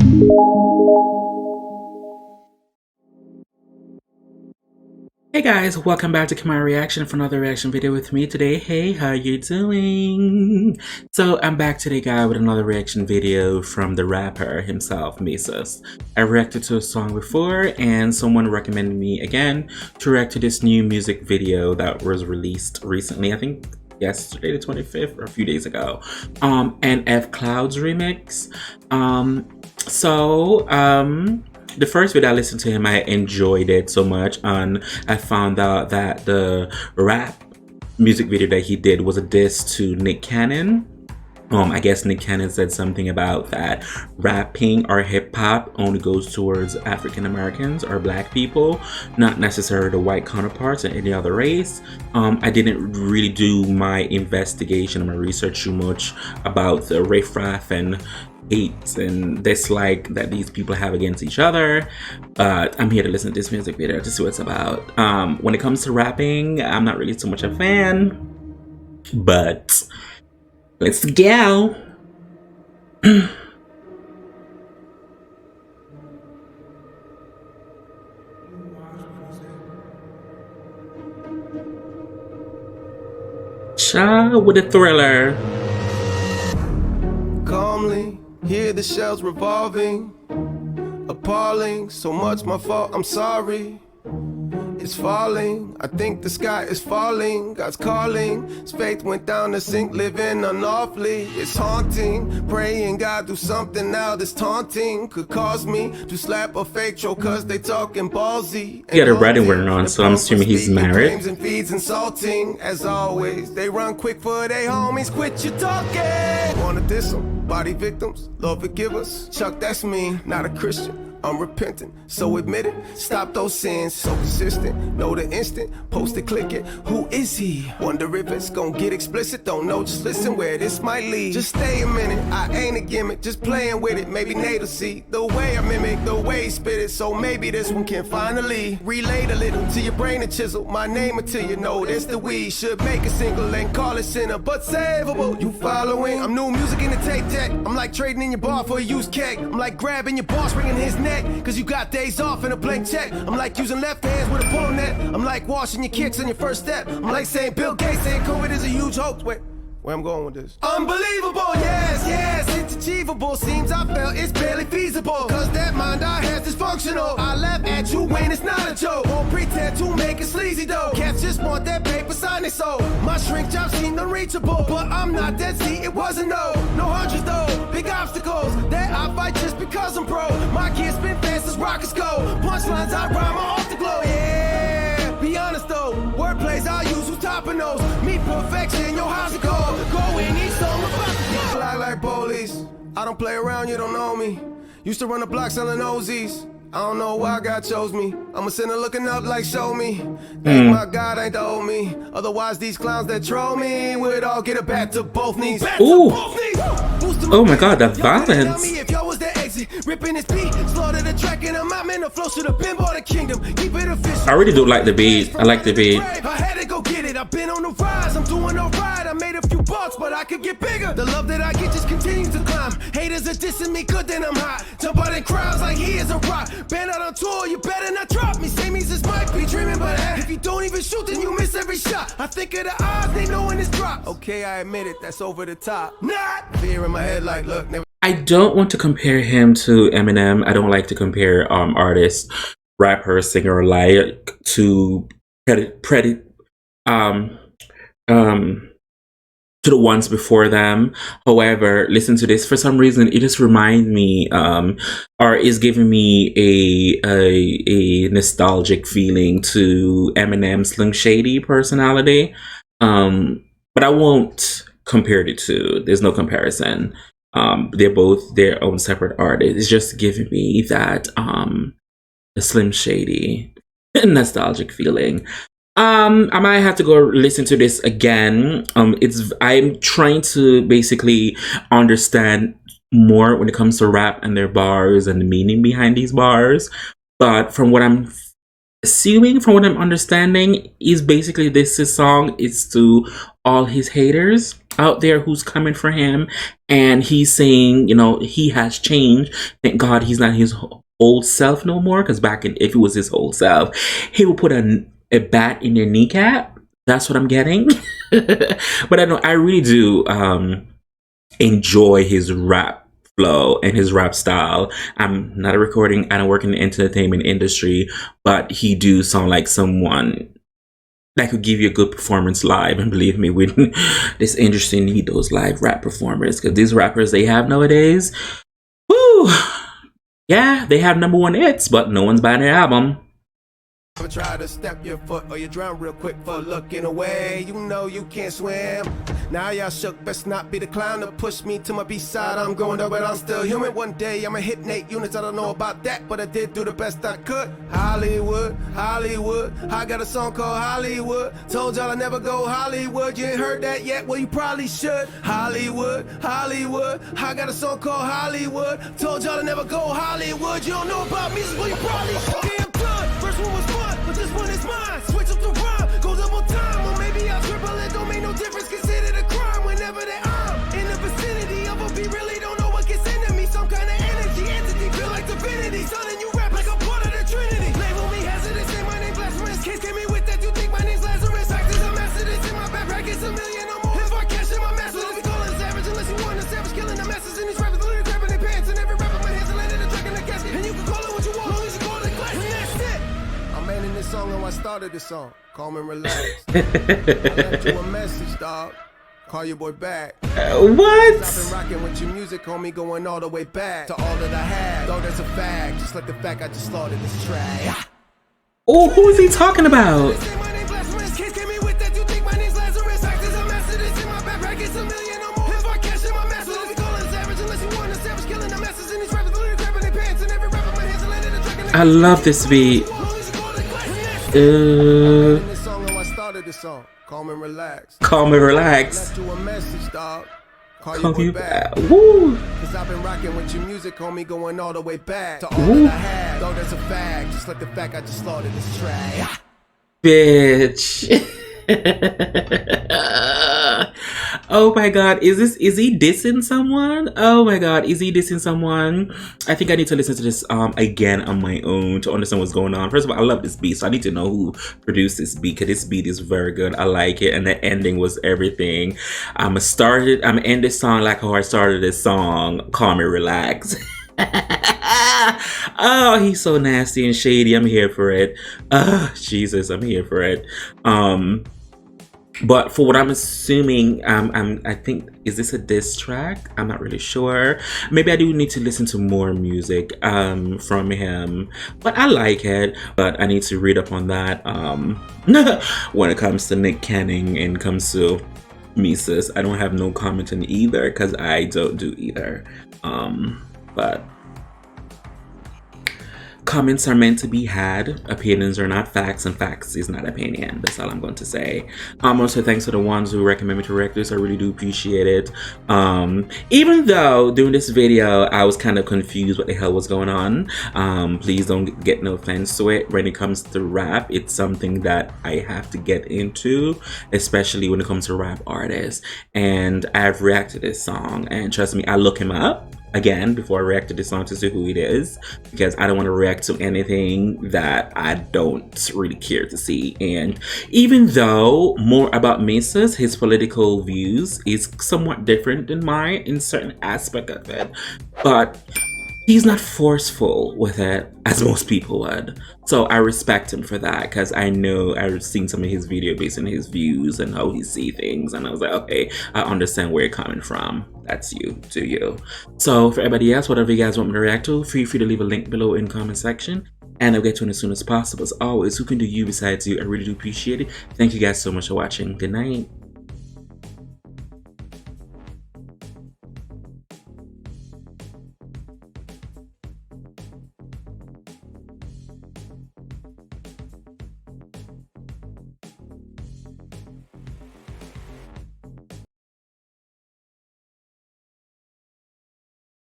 Hey guys, welcome back to Kemari Reaction for another reaction video with me today. Hey, how you doing? So I'm back today, guys, with another reaction video from the rapper himself, MESUS. I reacted to a song before, and someone recommended me again to react to this new music video that was released recently. I think yesterday, the 25th, or a few days ago. And F.Cloud's remix. The first video I listened to him, I enjoyed it so much, and I found out that the rap music video that he did was a diss to Nick Cannon. I guess Nick Cannon said something about that rapping or hip-hop only goes towards African Americans or black people, not necessarily the white counterparts or any other race. I didn't really do my investigation or my research too much about the riffraff and hate and dislike that these people have against each other, but I'm here to listen to this music video to see what it's about. When it comes to rapping, I'm not really so much a fan, but let's go. Cha with a thriller. Calmly hear the shells revolving, appalling, so much my fault, I'm sorry. It's falling, I think the sky is falling, God's calling. His faith went down the sink, living unlawfully. It's haunting, praying God do something now that's taunting. Could cause me to slap a fake troll cause they talking ballsy. He got a wedding ring on, so I'm assuming he's married. And feeds insulting, as always. They run quick for their homies, quit your talking. Wanna diss them, body victims, Lord forgive us. Chuck, that's me, not a Christian. I'm repentant, so admit it. Stop those sins, so consistent. Know the instant, post it, click it. Who is he? Wonder if it's gonna get explicit. Don't know, just listen where this might lead. Just stay a minute, I ain't a gimmick. Just playing with it, maybe Nate will see the way I mimic, the way he spit it. So maybe this one can finally relate a little to your brain and chisel my name until you know this the we should make a single and call it sinner, but savable. You following? I'm new music in the tape deck. I'm like trading in your bar for a used keg. I'm like grabbing your boss, ringing his neck. Cause you got days off and a blank check. I'm like using left hands with a pull net. I'm like washing your kicks on your first step. I'm like saying Bill Gates saying COVID is a huge hoax. Wait, where I'm going with this? Unbelievable, yes, yes, it's achievable. Seems I felt it's barely feasible. Cause that mind I has dysfunctional. I laugh at you when it's not a joke. Won't pretend to make it sleazy though. Cats just want that paper sign they sold. My shrink job seemed unreachable. But I'm not dead, see, it wasn't no hundreds though. Big obstacles that I fight just because I'm pro. My kids spin fast as rockets go. Punchlines I rhyme off the glow, yeah. Be honest though, wordplays I use who's topping those. Me perfection, yo, how's it go? Go in each song about to fly like police. I don't play around, you don't know me. Used to run the block selling OZs. I don't know why God chose me. I'm a sinner looking up like show me. Thank my God ain't the old me. Otherwise these clowns that troll me would all get a bat to both knees. Ooh. Oh my God, that violence. Ripping his beat, slaughter the track and I'm out, man, the flow should have been bought a kingdom. Keep it official. I really do like the beat. I like the beat. I had to go get it. I've been on the rise. I'm doing alright. I made a few bucks, but I could get bigger. The love that I get just continues to climb. Haters are dissing me, good then I'm hot. Jump out in crowds like he is a rock. Band out on tour, you better not drop me. Say me this might be dreaming, but if you don't even shoot, then you miss every shot. I think of the odds, they know when it's dropped. Okay, I admit it, that's over the top. Not fear in my head, like look, never. I don't want to compare him to Eminem. I don't like to compare artists, rapper, singer alike to to the ones before them. However, listen to this. For some reason, it just reminds me, or is giving me a nostalgic feeling to Eminem's Slim Shady personality. But I won't compare the two. There's no comparison. They're both their own separate artists. It's just giving me that the Slim Shady nostalgic feeling. I might have to go listen to this again. I'm trying to basically understand more when it comes to rap and their bars and the meaning behind these bars. But from what I'm assuming, from what I'm understanding, is basically this song is to all his haters. out there who's coming for him, and he's saying, you know, he has changed. Thank God he's not his old self no more. Because back in, if it was his old self, he would put a bat in your kneecap. That's what I'm getting. But I know I really do enjoy his rap flow and his rap style. I'm not a recording, I don't work in the entertainment industry, but he do sound like someone that could give you a good performance live. And believe me, with this industry need those live rap performers, because these rappers they have nowadays, whoo, yeah, they have #1 hits, but no one's buying their album. Ever try to step your foot or you drown real quick for looking away? You know you can't swim. Now y'all shook, best not be the clown to push me to my B-side. I'm going up, but I'm still human. One day I'ma hit 8 units. I don't know about that, but I did do the best I could. Hollywood, Hollywood. I got a song called Hollywood. Told y'all I never go Hollywood. You ain't heard that yet? Well, you probably should. Hollywood, Hollywood. I got a song called Hollywood. Told y'all I never go Hollywood. You don't know about me, so you probably should. Damn good. First one was fun, but this one is mine. Switch up the rhyme, go double time. Or maybe I'll triple it, don't make no difference. Consider the crime whenever that I'm in the vicinity of a beat. Really don't know what gets into me. Some kind of energy, entity, feel like divinity. Son, and you rap like a part of the Trinity. Label me hazardous, say my name blasphemous. Case came me with that, you think my name's Lazarus. Act as a master, this in my backpack, it's a million or more. If I cash in my master, don't be calling savage unless you want a savage. Killing the masses in these rappers, literally grabbing their pants. And every rapper, my hands are landing and tracking the casket. And you can call it what you want, long as you call it class. And that's it. I'm ending this song and I started this song. Calm and relax. I left you a message, dog. Call your boy back. What? I've been rocking with your music, homie, going all the way back to all that I had. Though that's a fact, just like the fact I just started this track. Oh, who is he talking about? I love this beat. Calm and relax. Calm and relax. Left you a message, dog. Call you back. Woo. Cause I've been rocking with your music, homie, going all the way back to all that I had. Though that's a fact, just like the fact I just started this track. Bitch. Oh my god, is he dissing someone? Oh my god, is he dissing someone? I think I need to listen to this again on my own to understand what's going on. First of all, I love this beat, so I need to know who produced this beat, because this beat is very good. I like it, and the ending was everything. I'm gonna end this song like how I started this song, Calm and Relax. Oh, he's so nasty and shady. I'm here for it. Jesus, I'm here for it. But for what I'm assuming, I think, is this a diss track? I'm not really sure. Maybe I do need to listen to more music from him. But I like it. But I need to read up on that when it comes to Nick Cannon and comes to MESUS. I don't have no comment on either, because I don't do either. But comments are meant to be had. Opinions are not facts, and facts is not opinion. That's all I'm going to say. Also, thanks to the ones who recommend me to react to this. I really do appreciate it. Even though doing this video, I was kind of confused what the hell was going on. Please don't get no offense to it. When it comes to rap, it's something that I have to get into, especially when it comes to rap artists. And I've reacted to this song, and trust me, I look him up again before I react to this song to see who it is, because I don't want to react to anything that I don't really care to see. And even though more about MESUS, his political views is somewhat different than mine in certain aspect of it, but he's not forceful with it as most people would. So I respect him for that, because I know I've seen some of his video based on his views and how he see things, and I was like, okay, I understand where you're coming from. That's you, do you. So for everybody else, whatever you guys want me to react to, feel free to leave a link below in the comment section, and I'll get to it as soon as possible. As always, who can do you besides you? I really do appreciate it. Thank you guys so much for watching. Good night.